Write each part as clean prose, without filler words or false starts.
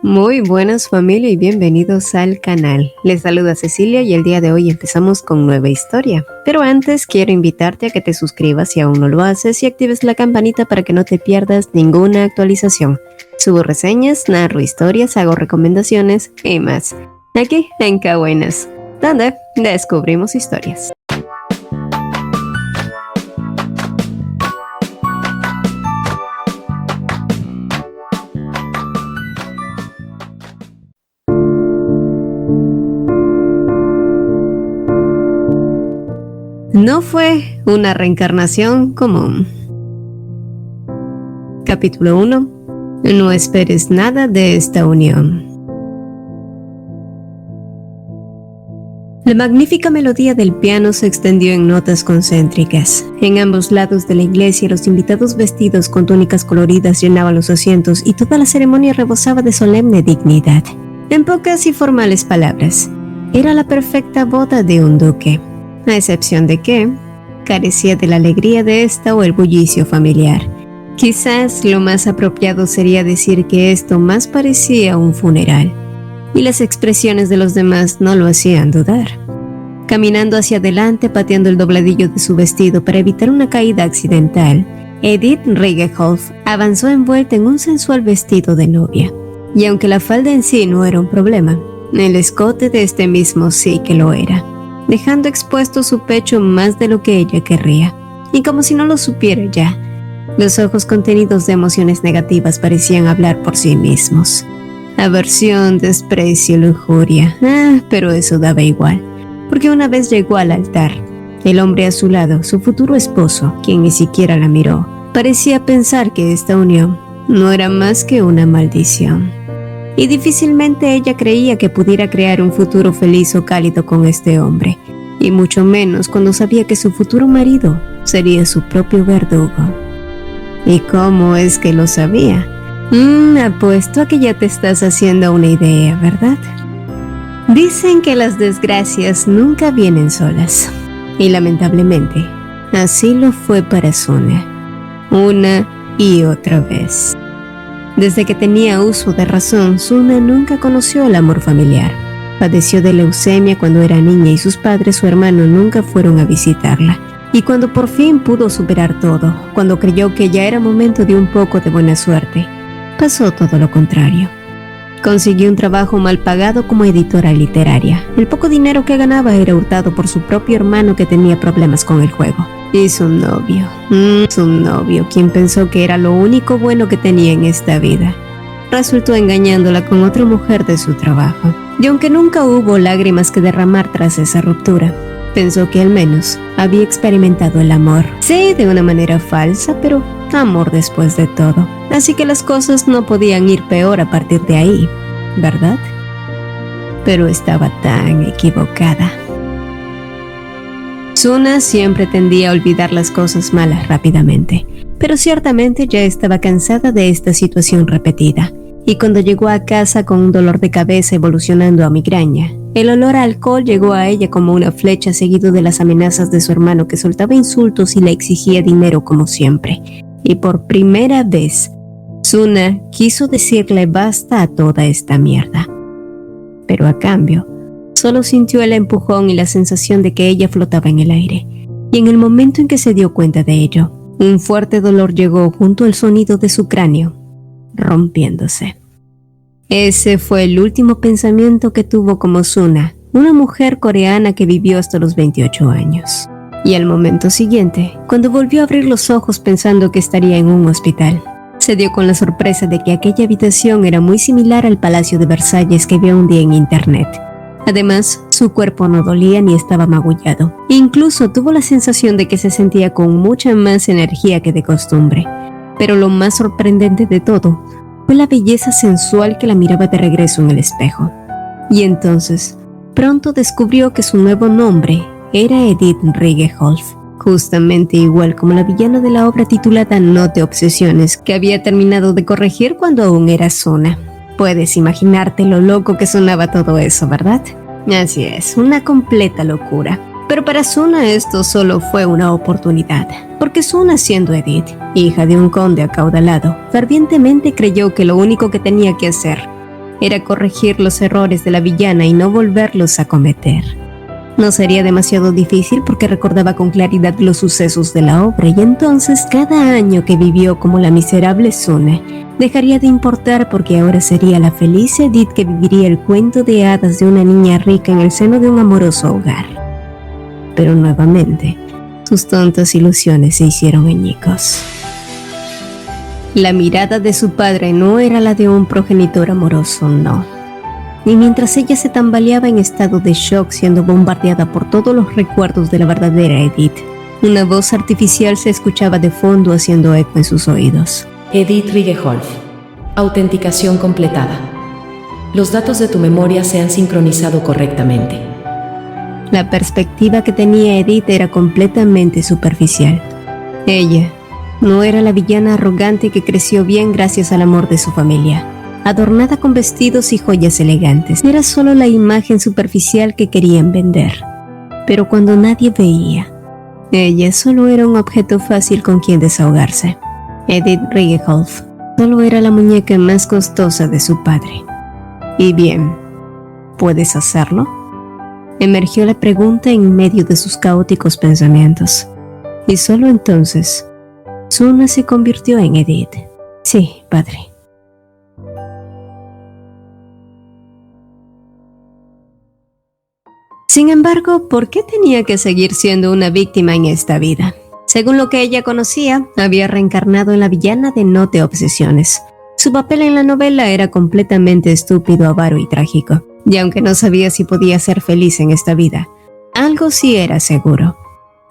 Muy buenas familia y bienvenidos al canal. Les saluda Cecilia y el día de hoy empezamos con nueva historia. Pero antes quiero invitarte a que te suscribas si aún no lo haces y actives la campanita para que no te pierdas ninguna actualización. Subo reseñas, narro historias, hago recomendaciones y más. Aquí en Cabuenas, donde descubrimos historias. No fue una reencarnación común. Capítulo 1. No esperes nada de esta unión. La magnífica melodía del piano se extendió en notas concéntricas. En ambos lados de la iglesia, los invitados vestidos con túnicas coloridas llenaban los asientos y toda la ceremonia rebosaba de solemne dignidad. En pocas y formales palabras, era la perfecta boda de un duque. A excepción de que carecía de la alegría de esta o el bullicio familiar. Quizás lo más apropiado sería decir que esto más parecía un funeral, y las expresiones de los demás no lo hacían dudar. Caminando hacia adelante, pateando el dobladillo de su vestido para evitar una caída accidental, Edith Ringelhoff avanzó envuelta en un sensual vestido de novia. Y aunque la falda en sí no era un problema, el escote de este mismo sí que lo era, dejando expuesto su pecho más de lo que ella querría. Y como si no lo supiera ya, los ojos contenidos de emociones negativas parecían hablar por sí mismos. Aversión, desprecio, lujuria. Pero eso daba igual, porque una vez llegó al altar, el hombre a su lado, su futuro esposo, quien ni siquiera la miró, parecía pensar que esta unión no era más que una maldición. Y difícilmente ella creía que pudiera crear un futuro feliz o cálido con este hombre, y mucho menos cuando sabía que su futuro marido sería su propio verdugo. ¿Y cómo es que lo sabía? Apuesto a que ya te estás haciendo una idea, ¿verdad? Dicen que las desgracias nunca vienen solas, y lamentablemente, así lo fue para Suna, una y otra vez. Desde que tenía uso de razón, Suna nunca conoció el amor familiar. Padeció de leucemia cuando era niña y sus padres, su hermano, nunca fueron a visitarla. Y cuando por fin pudo superar todo, cuando creyó que ya era momento de un poco de buena suerte, pasó todo lo contrario. Consiguió un trabajo mal pagado como editora literaria. El poco dinero que ganaba era hurtado por su propio hermano que tenía problemas con el juego. Y su novio, quien pensó que era lo único bueno que tenía en esta vida, resultó engañándola con otra mujer de su trabajo. Y aunque nunca hubo lágrimas que derramar tras esa ruptura, pensó que al menos había experimentado el amor. Sí, de una manera falsa, pero amor después de todo. Así que las cosas no podían ir peor a partir de ahí, ¿verdad? Pero estaba tan equivocada. Suna siempre tendía a olvidar las cosas malas rápidamente, pero ciertamente ya estaba cansada de esta situación repetida, y cuando llegó a casa con un dolor de cabeza evolucionando a migraña, el olor a alcohol llegó a ella como una flecha seguido de las amenazas de su hermano que soltaba insultos y le exigía dinero como siempre. Y por primera vez, Suna quiso decirle basta a toda esta mierda. Pero a cambio, solo sintió el empujón y la sensación de que ella flotaba en el aire. Y en el momento en que se dio cuenta de ello, un fuerte dolor llegó junto al sonido de su cráneo, rompiéndose. Ese fue el último pensamiento que tuvo como Suna, una mujer coreana que vivió hasta los 28 años. Y al momento siguiente, cuando volvió a abrir los ojos pensando que estaría en un hospital, se dio con la sorpresa de que aquella habitación era muy similar al Palacio de Versalles que vio un día en internet. Además, su cuerpo no dolía ni estaba magullado. Incluso tuvo la sensación de que se sentía con mucha más energía que de costumbre. Pero lo más sorprendente de todo fue la belleza sensual que la miraba de regreso en el espejo. Y entonces, pronto descubrió que su nuevo nombre era Edith Ringelhoff, justamente igual como la villana de la obra titulada No te obsesiones, que había terminado de corregir cuando aún era Suna. Puedes imaginarte lo loco que sonaba todo eso, ¿verdad? Así es, una completa locura. Pero para Suna esto solo fue una oportunidad, porque Suna, siendo Edith, hija de un conde acaudalado, fervientemente creyó que lo único que tenía que hacer era corregir los errores de la villana y no volverlos a cometer. No sería demasiado difícil porque recordaba con claridad los sucesos de la obra y entonces cada año que vivió como la miserable Sune dejaría de importar porque ahora sería la feliz Edith que viviría el cuento de hadas de una niña rica en el seno de un amoroso hogar. Pero nuevamente, sus tontas ilusiones se hicieron añicos. La mirada de su padre no era la de un progenitor amoroso, no. Y mientras ella se tambaleaba en estado de shock siendo bombardeada por todos los recuerdos de la verdadera Edith, una voz artificial se escuchaba de fondo haciendo eco en sus oídos. Edith Riegeholf, autenticación completada. Los datos de tu memoria se han sincronizado correctamente. La perspectiva que tenía Edith era completamente superficial. Ella no era la villana arrogante que creció bien gracias al amor de su familia, adornada con vestidos y joyas elegantes. Era solo la imagen superficial que querían vender. Pero cuando nadie veía, ella solo era un objeto fácil con quien desahogarse. Edith Riegeholf solo era la muñeca más costosa de su padre. ¿Y bien, puedes hacerlo? Emergió la pregunta en medio de sus caóticos pensamientos. Y solo entonces, Sune se convirtió en Edith. Sí, padre. Sin embargo, ¿por qué tenía que seguir siendo una víctima en esta vida? Según lo que ella conocía, había reencarnado en la villana de No te obsesiones. Su papel en la novela era completamente estúpido, avaro y trágico. Y aunque no sabía si podía ser feliz en esta vida, algo sí era seguro.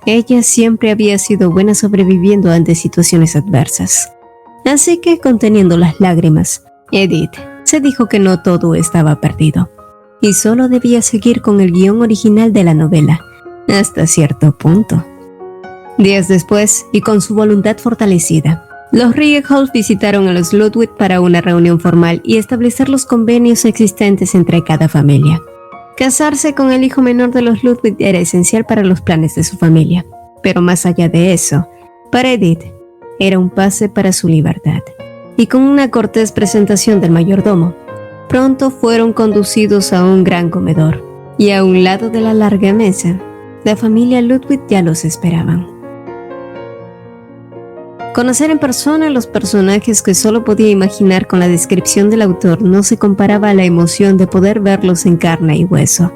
Ella siempre había sido buena sobreviviendo ante situaciones adversas. Así que, conteniendo las lágrimas, Edith se dijo que no todo estaba perdido. Y solo debía seguir con el guión original de la novela, hasta cierto punto. Días después, y con su voluntad fortalecida, los Riegeholf visitaron a los Ludwig para una reunión formal y establecer los convenios existentes entre cada familia. Casarse con el hijo menor de los Ludwig era esencial para los planes de su familia, pero más allá de eso, para Edith, era un pase para su libertad. Y con una cortés presentación del mayordomo, pronto fueron conducidos a un gran comedor, y a un lado de la larga mesa, la familia Ludwig ya los esperaban. Conocer en persona los personajes que solo podía imaginar con la descripción del autor no se comparaba a la emoción de poder verlos en carne y hueso.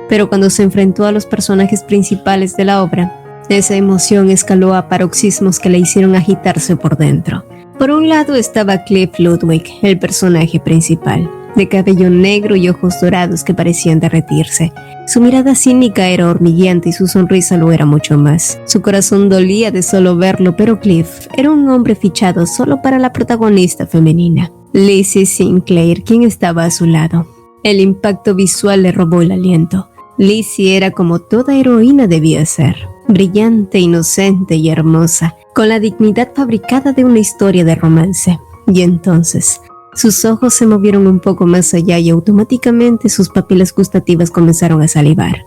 Pero cuando se enfrentó a los personajes principales de la obra, esa emoción escaló a paroxismos que le hicieron agitarse por dentro. Por un lado estaba Cliff Ludwig, el personaje principal, de cabello negro y ojos dorados que parecían derretirse. Su mirada cínica era hormigueante y su sonrisa lo era mucho más. Su corazón dolía de solo verlo, pero Cliff era un hombre fichado solo para la protagonista femenina, Lizzie Sinclair, quien estaba a su lado. El impacto visual le robó el aliento. Lizzie era como toda heroína debía ser, brillante, inocente y hermosa, con la dignidad fabricada de una historia de romance. Y entonces, sus ojos se movieron un poco más allá y automáticamente sus papilas gustativas comenzaron a salivar.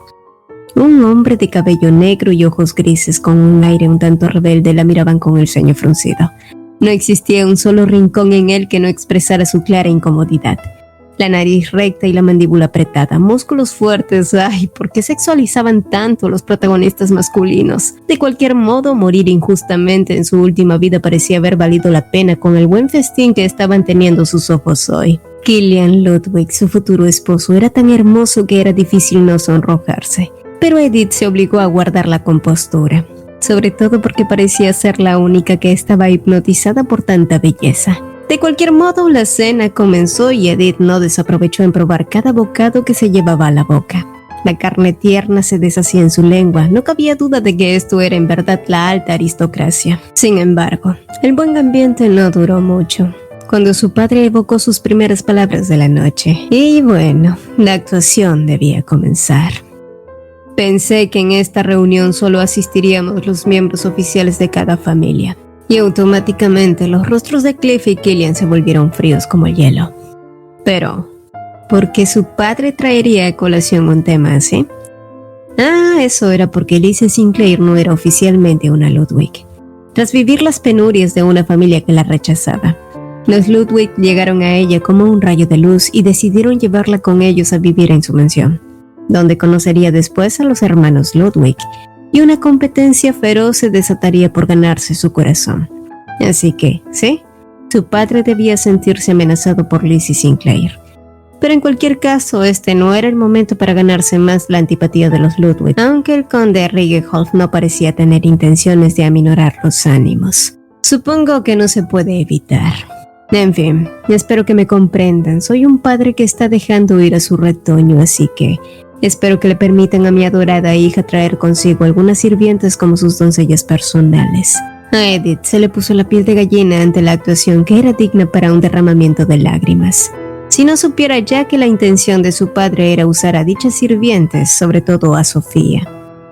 Un hombre de cabello negro y ojos grises con un aire un tanto rebelde la miraban con el ceño fruncido. No existía un solo rincón en él que no expresara su clara incomodidad. La nariz recta y la mandíbula apretada, músculos fuertes. Ay, ¿por qué sexualizaban tanto los protagonistas masculinos? De cualquier modo, morir injustamente en su última vida parecía haber valido la pena con el buen festín que estaban teniendo sus ojos hoy. Killian Ludwig, su futuro esposo, era tan hermoso que era difícil no sonrojarse. Pero Edith se obligó a guardar la compostura, sobre todo porque parecía ser la única que estaba hipnotizada por tanta belleza. De cualquier modo, la cena comenzó y Edith no desaprovechó en probar cada bocado que se llevaba a la boca. La carne tierna se deshacía en su lengua, no cabía duda de que esto era en verdad la alta aristocracia. Sin embargo, el buen ambiente no duró mucho, cuando su padre evocó sus primeras palabras de la noche. Y bueno, la actuación debía comenzar. Pensé que en esta reunión solo asistiríamos los miembros oficiales de cada familia. Y automáticamente los rostros de Cliff y Killian se volvieron fríos como el hielo. Pero, ¿por qué su padre traería a colación un tema así? Eso era porque Lizzie Sinclair no era oficialmente una Ludwig. Tras vivir las penurias de una familia que la rechazaba, Los Ludwig llegaron a ella como un rayo de luz y decidieron llevarla con ellos a vivir en su mansión, donde conocería después a los hermanos Ludwig, y una competencia feroz se desataría por ganarse su corazón. Así que, sí, su padre debía sentirse amenazado por Lizzie Sinclair. Pero en cualquier caso, este no era el momento para ganarse más la antipatía de los Ludwig, aunque el conde Ringelholt no parecía tener intenciones de aminorar los ánimos. Supongo que no se puede evitar. En fin, espero que me comprendan. Soy un padre que está dejando ir a su retoño, así que espero que le permitan a mi adorada hija traer consigo algunas sirvientas como sus doncellas personales. A Edith se le puso la piel de gallina ante la actuación que era digna para un derramamiento de lágrimas. Si no supiera ya que la intención de su padre era usar a dichas sirvientes, sobre todo a Sofía,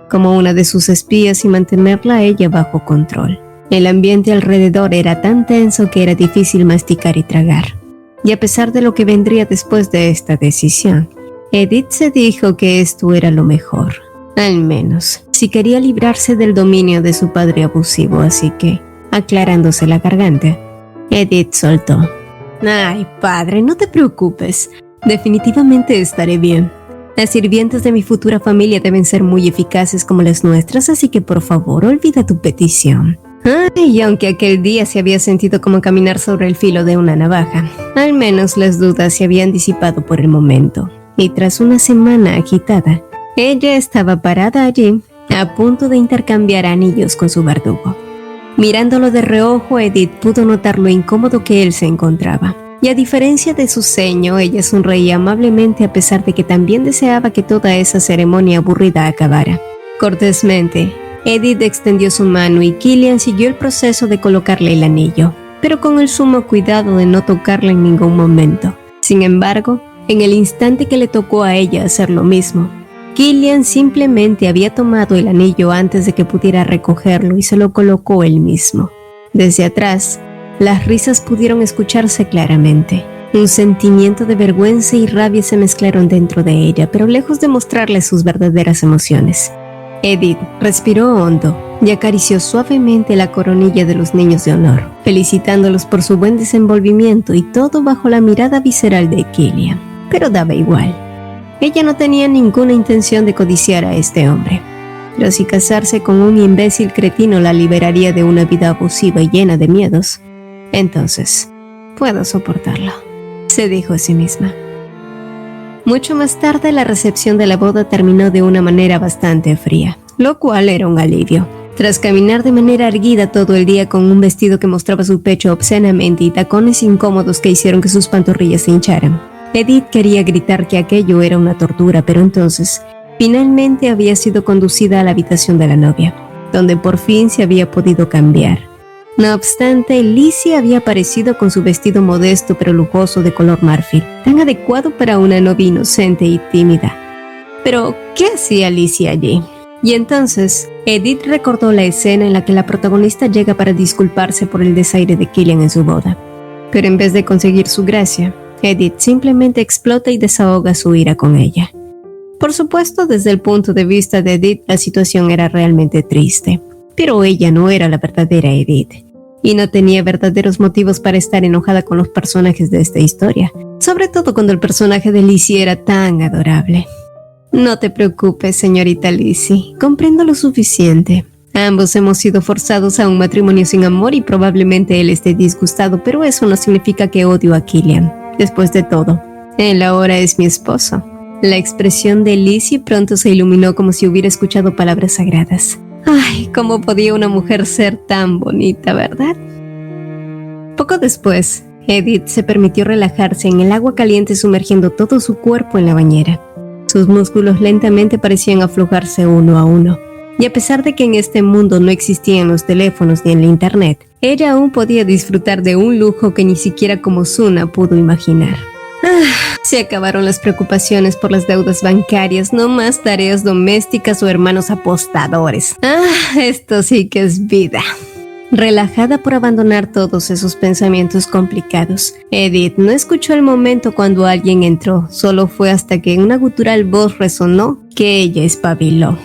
como una de sus espías y mantenerla a ella bajo control. El ambiente alrededor era tan tenso que era difícil masticar y tragar. Y a pesar de lo que vendría después de esta decisión, Edith se dijo que esto era lo mejor. Al menos, si quería librarse del dominio de su padre abusivo, así que, aclarándose la garganta, Edith soltó: «Ay, padre, no te preocupes. Definitivamente estaré bien. Las sirvientas de mi futura familia deben ser muy eficaces como las nuestras, así que por favor, olvida tu petición». Y aunque aquel día se había sentido como caminar sobre el filo de una navaja, al menos las dudas se habían disipado por el momento. Y tras una semana agitada, ella estaba parada allí, a punto de intercambiar anillos con su verdugo. Mirándolo de reojo, Edith pudo notar lo incómodo que él se encontraba. Y a diferencia de su ceño, ella sonreía amablemente a pesar de que también deseaba que toda esa ceremonia aburrida acabara. Cortésmente, Edith extendió su mano y Killian siguió el proceso de colocarle el anillo, pero con el sumo cuidado de no tocarla en ningún momento. Sin embargo, en el instante que le tocó a ella hacer lo mismo, Killian simplemente había tomado el anillo antes de que pudiera recogerlo y se lo colocó él mismo. Desde atrás, las risas pudieron escucharse claramente. Un sentimiento de vergüenza y rabia se mezclaron dentro de ella, pero lejos de mostrarle sus verdaderas emociones. Edith respiró hondo y acarició suavemente la coronilla de los niños de honor, felicitándolos por su buen desenvolvimiento y todo bajo la mirada visceral de Killian. Pero daba igual. Ella no tenía ninguna intención de codiciar a este hombre. Pero si casarse con un imbécil cretino la liberaría de una vida abusiva y llena de miedos, entonces puedo soportarlo, se dijo a sí misma. Mucho más tarde, la recepción de la boda terminó de una manera bastante fría, lo cual era un alivio. Tras caminar de manera erguida todo el día con un vestido que mostraba su pecho obscenamente y tacones incómodos que hicieron que sus pantorrillas se hincharan, Edith quería gritar que aquello era una tortura, pero entonces, finalmente había sido conducida a la habitación de la novia, donde por fin se había podido cambiar. No obstante, Lizzie había aparecido con su vestido modesto pero lujoso de color marfil, tan adecuado para una novia inocente y tímida. Pero, ¿qué hacía Lizzie allí? Y entonces, Edith recordó la escena en la que la protagonista llega para disculparse por el desaire de Killian en su boda. Pero en vez de conseguir su gracia, Edith simplemente explota y desahoga su ira con ella. Por supuesto, desde el punto de vista de Edith, la situación era realmente triste. Pero ella no era la verdadera Edith. Y no tenía verdaderos motivos para estar enojada con los personajes de esta historia, sobre todo cuando el personaje de Lizzie era tan adorable. No te preocupes, señorita Lizzie, comprendo lo suficiente. Ambos hemos sido forzados a un matrimonio sin amor y probablemente él esté disgustado, pero eso no significa que odio a Killian. Después de todo, él ahora es mi esposo. La expresión de Lizzie pronto se iluminó como si hubiera escuchado palabras sagradas. Ay, ¿cómo podía una mujer ser tan bonita, verdad? Poco después, Edith se permitió relajarse en el agua caliente sumergiendo todo su cuerpo en la bañera. Sus músculos lentamente parecían aflojarse uno a uno. Y a pesar de que en este mundo no existían los teléfonos ni el internet, ella aún podía disfrutar de un lujo que ni siquiera como Suna pudo imaginar. Se acabaron las preocupaciones por las deudas bancarias, no más tareas domésticas o hermanos apostadores. Esto sí que es vida. Relajada por abandonar todos esos pensamientos complicados, Edith no escuchó el momento cuando alguien entró, solo fue hasta que una gutural voz resonó que ella espabiló.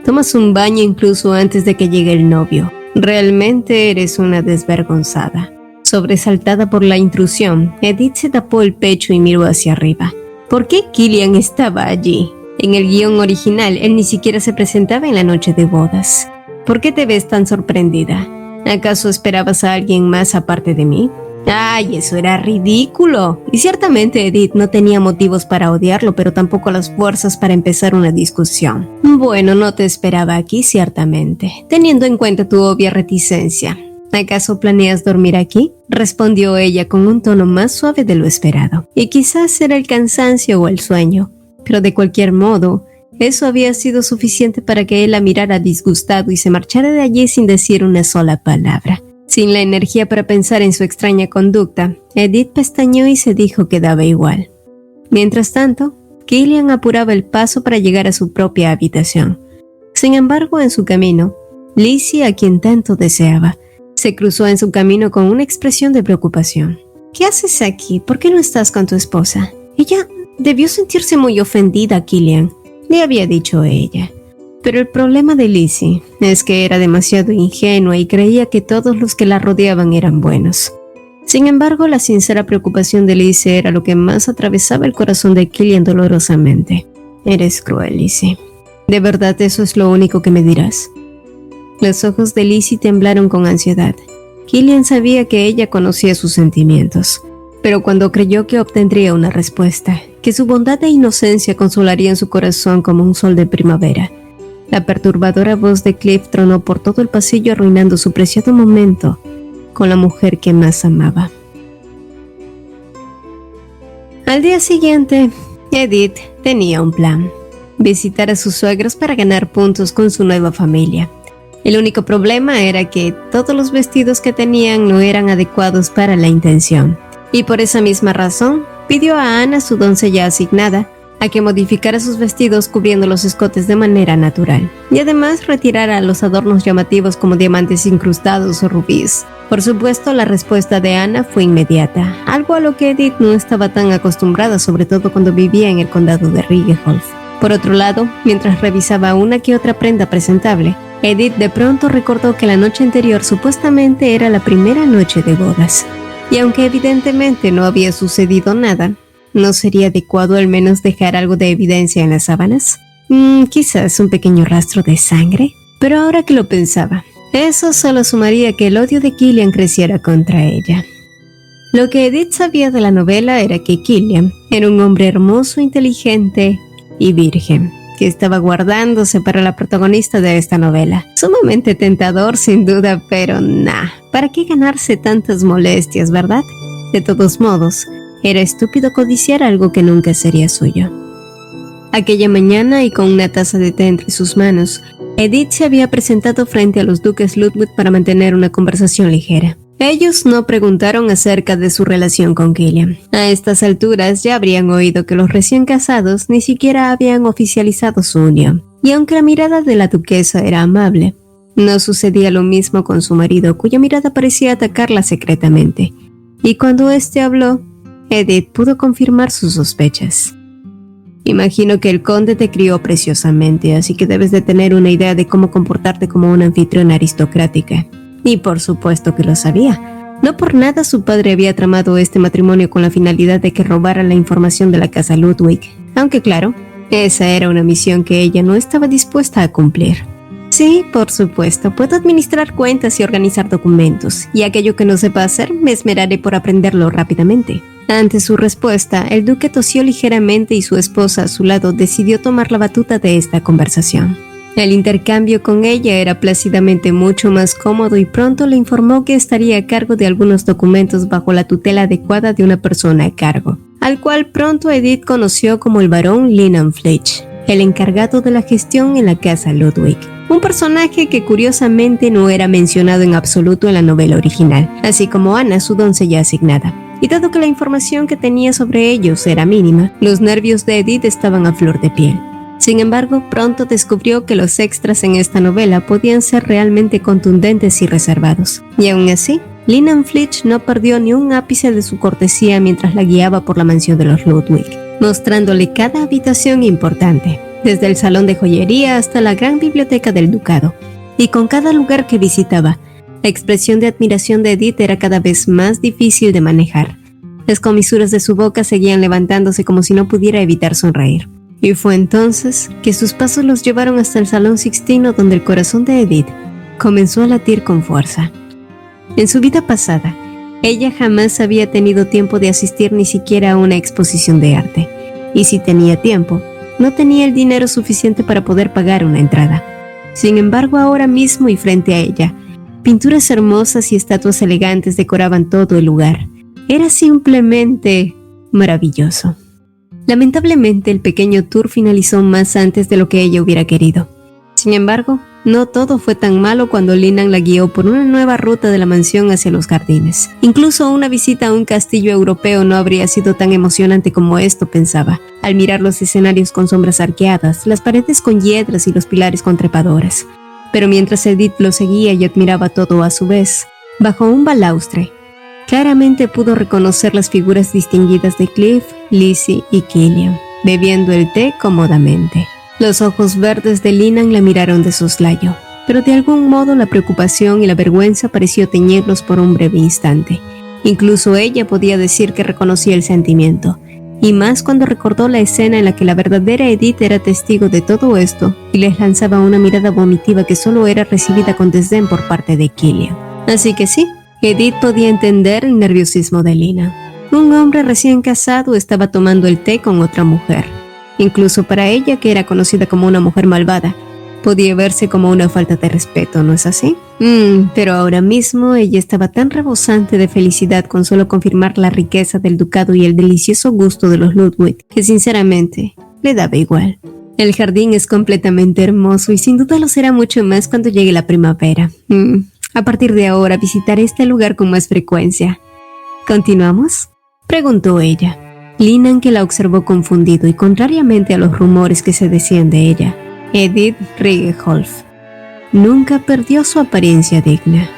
Tomas un baño incluso antes de que llegue el novio. Realmente eres una desvergonzada. Sobresaltada por la intrusión, Edith se tapó el pecho y miró hacia arriba. ¿Por qué Killian estaba allí? En el guión original, él ni siquiera se presentaba en la noche de bodas. ¿Por qué te ves tan sorprendida? ¿Acaso esperabas a alguien más aparte de mí? ¡Ay, eso era ridículo! Y ciertamente Edith no tenía motivos para odiarlo, pero tampoco las fuerzas para empezar una discusión. Bueno, no te esperaba aquí, ciertamente, teniendo en cuenta tu obvia reticencia. ¿Acaso planeas dormir aquí?, respondió ella con un tono más suave de lo esperado. Y quizás era el cansancio o el sueño, pero de cualquier modo, eso había sido suficiente para que él la mirara disgustado y se marchara de allí sin decir una sola palabra. Sin la energía para pensar en su extraña conducta, Edith pestañeó y se dijo que daba igual. Mientras tanto, Killian apuraba el paso para llegar a su propia habitación. Sin embargo, en su camino, Lizzie, a quien tanto deseaba, se cruzó en su camino con una expresión de preocupación. ¿Qué haces aquí? ¿Por qué no estás con tu esposa? Ella debió sentirse muy ofendida, Killian, le había dicho ella. Pero el problema de Lizzie es que era demasiado ingenua y creía que todos los que la rodeaban eran buenos. Sin embargo, la sincera preocupación de Lizzie era lo que más atravesaba el corazón de Killian dolorosamente. Eres cruel, Lizzie. ¿De verdad eso es lo único que me dirás? Los ojos de Lizzie temblaron con ansiedad. Killian sabía que ella conocía sus sentimientos, pero cuando creyó que obtendría una respuesta, que su bondad e inocencia consolarían su corazón como un sol de primavera, la perturbadora voz de Cliff tronó por todo el pasillo arruinando su preciado momento con la mujer que más amaba. Al día siguiente, Edith tenía un plan: visitar a sus suegros para ganar puntos con su nueva familia. El único problema era que todos los vestidos que tenían no eran adecuados para la intención, y por esa misma razón pidió a Anna, su doncella asignada, a que modificara sus vestidos cubriendo los escotes de manera natural, y además retirara los adornos llamativos como diamantes incrustados o rubíes. Por supuesto, la respuesta de Anna fue inmediata, algo a lo que Edith no estaba tan acostumbrada, sobre todo cuando vivía en el condado de Ridgeholf. Por otro lado, mientras revisaba una que otra prenda presentable, Edith de pronto recordó que la noche anterior supuestamente era la primera noche de bodas, y aunque evidentemente no había sucedido nada, ¿no sería adecuado al menos dejar algo de evidencia en las sábanas? Quizás un pequeño rastro de sangre. Pero ahora que lo pensaba, eso solo sumaría que el odio de Killian creciera contra ella. Lo que Edith sabía de la novela era que Killian era un hombre hermoso, inteligente y virgen, que estaba guardándose para la protagonista de esta novela. Sumamente tentador, sin duda, pero ¿para qué ganarse tantas molestias, verdad? De todos modos, era estúpido codiciar algo que nunca sería suyo. Aquella mañana, y con una taza de té entre sus manos, Edith se había presentado frente a los duques Ludwig para mantener una conversación ligera. Ellos no preguntaron acerca de su relación con Killian. A estas alturas ya habrían oído que los recién casados ni siquiera habían oficializado su unión. Y aunque la mirada de la duquesa era amable, no sucedía lo mismo con su marido, cuya mirada parecía atacarla secretamente. Y cuando éste habló, Edith pudo confirmar sus sospechas. Imagino que el conde te crió preciosamente, así que debes de tener una idea de cómo comportarte como una anfitriona aristocrática. Y por supuesto que lo sabía. No por nada su padre había tramado este matrimonio con la finalidad de que robara la información de la casa Ludwig. Aunque claro, esa era una misión que ella no estaba dispuesta a cumplir. Sí, por supuesto, puedo administrar cuentas y organizar documentos, y aquello que no sepa hacer, me esmeraré por aprenderlo rápidamente. Ante su respuesta, el duque tosió ligeramente y su esposa a su lado decidió tomar la batuta de esta conversación. El intercambio con ella era plácidamente mucho más cómodo y pronto le informó que estaría a cargo de algunos documentos bajo la tutela adecuada de una persona a cargo, al cual pronto Edith conoció como el barón Lynan Flitch, el encargado de la gestión en la casa Ludwig. Un personaje que curiosamente no era mencionado en absoluto en la novela original, así como Anna, su doncella asignada. Y dado que la información que tenía sobre ellos era mínima, los nervios de Edith estaban a flor de piel. Sin embargo, pronto descubrió que los extras en esta novela podían ser realmente contundentes y reservados. Y aún así, Lynan Flitch no perdió ni un ápice de su cortesía mientras la guiaba por la mansión de los Ludwig, mostrándole cada habitación importante, desde el salón de joyería hasta la gran biblioteca del ducado. Y con cada lugar que visitaba, La expresión de admiración de Edith era cada vez más difícil de manejar. Las comisuras de su boca seguían levantándose como si no pudiera evitar sonreír. Y fue entonces que sus pasos los llevaron hasta el Salón Sixtino, donde el corazón de Edith comenzó a latir con fuerza. En su vida pasada, ella jamás había tenido tiempo de asistir ni siquiera a una exposición de arte. Y si tenía tiempo, no tenía el dinero suficiente para poder pagar una entrada. Sin embargo, ahora mismo y frente a ella, pinturas hermosas y estatuas elegantes decoraban todo el lugar. Era simplemente maravilloso. Lamentablemente, el pequeño tour finalizó más antes de lo que ella hubiera querido. Sin embargo, no todo fue tan malo cuando Linan la guió por una nueva ruta de la mansión hacia los jardines. Incluso una visita a un castillo europeo no habría sido tan emocionante como esto pensaba, al mirar los escenarios con sombras arqueadas, las paredes con hiedras y los pilares con trepadoras. Pero mientras Edith lo seguía y admiraba todo a su vez, bajo un balaustre, claramente pudo reconocer las figuras distinguidas de Cliff, Lizzie y Killian, bebiendo el té cómodamente. Los ojos verdes de Linan la miraron de soslayo, pero de algún modo la preocupación y la vergüenza pareció teñirlos por un breve instante. Incluso ella podía decir que reconocía el sentimiento, y más cuando recordó la escena en la que la verdadera Edith era testigo de todo esto y les lanzaba una mirada vomitiva que solo era recibida con desdén por parte de Killian. Así que sí, Edith podía entender el nerviosismo de Linan. Un hombre recién casado estaba tomando el té con otra mujer. Incluso para ella, que era conocida como una mujer malvada, podía verse como una falta de respeto, ¿no es así? Pero ahora mismo ella estaba tan rebosante de felicidad con solo confirmar la riqueza del ducado y el delicioso gusto de los Ludwig, que sinceramente le daba igual. El jardín es completamente hermoso y sin duda lo será mucho más cuando llegue la primavera. A partir de ahora visitaré este lugar con más frecuencia. ¿Continuamos?, preguntó ella. Linan, que la observó confundido y contrariamente a los rumores que se decían de ella, Edith Riegeholf nunca perdió su apariencia digna.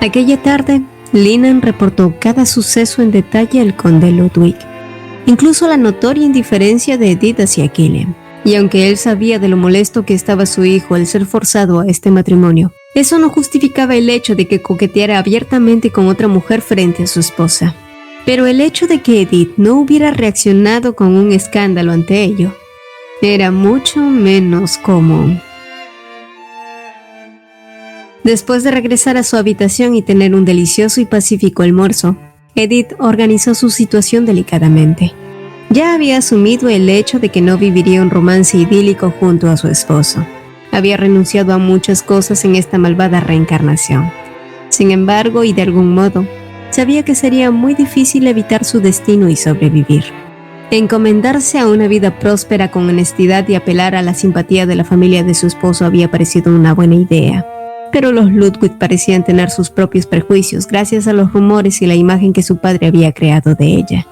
Aquella tarde, Linan reportó cada suceso en detalle al conde Ludwig, incluso la notoria indiferencia de Edith hacia Killian. Y aunque él sabía de lo molesto que estaba su hijo al ser forzado a este matrimonio, eso no justificaba el hecho de que coqueteara abiertamente con otra mujer frente a su esposa. Pero el hecho de que Edith no hubiera reaccionado con un escándalo ante ello era mucho menos común. Después de regresar a su habitación y tener un delicioso y pacífico almuerzo, Edith organizó su situación delicadamente. Ya había asumido el hecho de que no viviría un romance idílico junto a su esposo. Había renunciado a muchas cosas en esta malvada reencarnación. Sin embargo, y de algún modo, sabía que sería muy difícil evitar su destino y sobrevivir. Encomendarse a una vida próspera con honestidad y apelar a la simpatía de la familia de su esposo había parecido una buena idea. Pero los Ludwig parecían tener sus propios prejuicios gracias a los rumores y la imagen que su padre había creado de ella.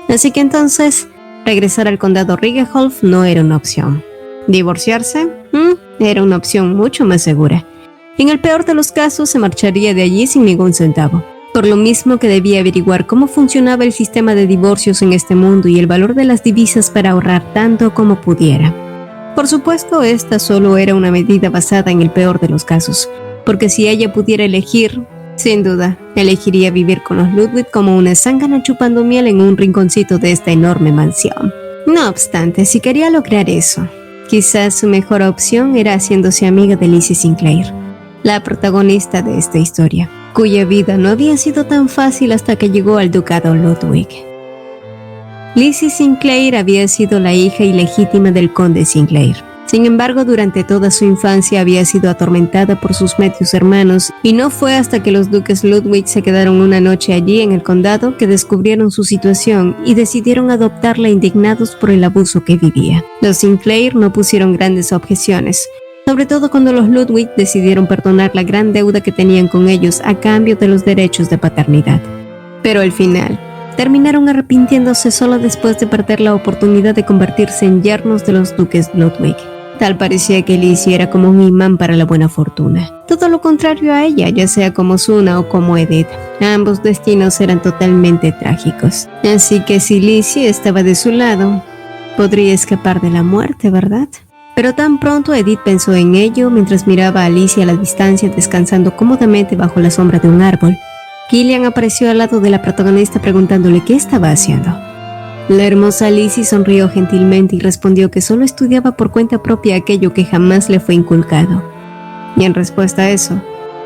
Así que entonces, regresar al condado Riegeholf no era una opción. ¿Divorciarse? Era una opción mucho más segura. En el peor de los casos, se marcharía de allí sin ningún centavo. Por lo mismo que debía averiguar cómo funcionaba el sistema de divorcios en este mundo y el valor de las divisas para ahorrar tanto como pudiera. Por supuesto, esta solo era una medida basada en el peor de los casos, porque si ella pudiera elegir, sin duda, elegiría vivir con los Ludwig como una zángana chupando miel en un rinconcito de esta enorme mansión. No obstante, si quería lograr eso, quizás su mejor opción era haciéndose amiga de Lizzie Sinclair, la protagonista de esta historia, cuya vida no había sido tan fácil hasta que llegó al ducado Ludwig. Lizzie Sinclair había sido la hija ilegítima del conde Sinclair. Sin embargo, durante toda su infancia había sido atormentada por sus medios hermanos, y no fue hasta que los duques Ludwig se quedaron una noche allí en el condado que descubrieron su situación y decidieron adoptarla indignados por el abuso que vivía. Los Sinclair no pusieron grandes objeciones, sobre todo cuando los Ludwig decidieron perdonar la gran deuda que tenían con ellos a cambio de los derechos de paternidad. Pero al final, terminaron arrepintiéndose solo después de perder la oportunidad de convertirse en yernos de los duques Ludwig. Tal parecía que Lizzie era como un imán para la buena fortuna. Todo lo contrario a ella, ya sea como Suna o como Edith. Ambos destinos eran totalmente trágicos. Así que si Lizzie estaba de su lado, podría escapar de la muerte, ¿verdad? Pero tan pronto Edith pensó en ello mientras miraba a Alicia a la distancia descansando cómodamente bajo la sombra de un árbol. Killian apareció al lado de la protagonista preguntándole qué estaba haciendo. La hermosa Alicia sonrió gentilmente y respondió que solo estudiaba por cuenta propia aquello que jamás le fue inculcado. Y en respuesta a eso,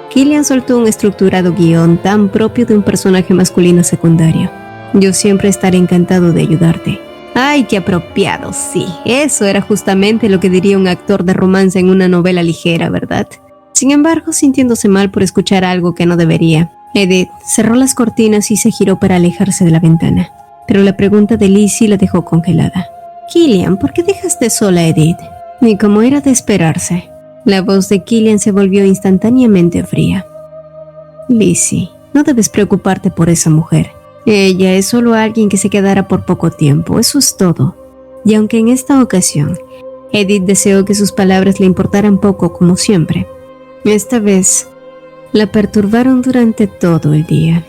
Killian soltó un estructurado guión tan propio de un personaje masculino secundario. Yo siempre estaré encantado de ayudarte. ¡Ay, qué apropiado! Sí, eso era justamente lo que diría un actor de romance en una novela ligera, ¿verdad? Sin embargo, sintiéndose mal por escuchar algo que no debería, Edith cerró las cortinas y se giró para alejarse de la ventana. Pero la pregunta de Lizzie la dejó congelada. Killian, ¿por qué dejaste sola a Edith? Y como era de esperarse, la voz de Killian se volvió instantáneamente fría. Lizzie, no debes preocuparte por esa mujer. Ella es solo alguien que se quedará por poco tiempo, eso es todo. Y aunque en esta ocasión, Edith deseó que sus palabras le importaran poco como siempre, esta vez la perturbaron durante todo el día.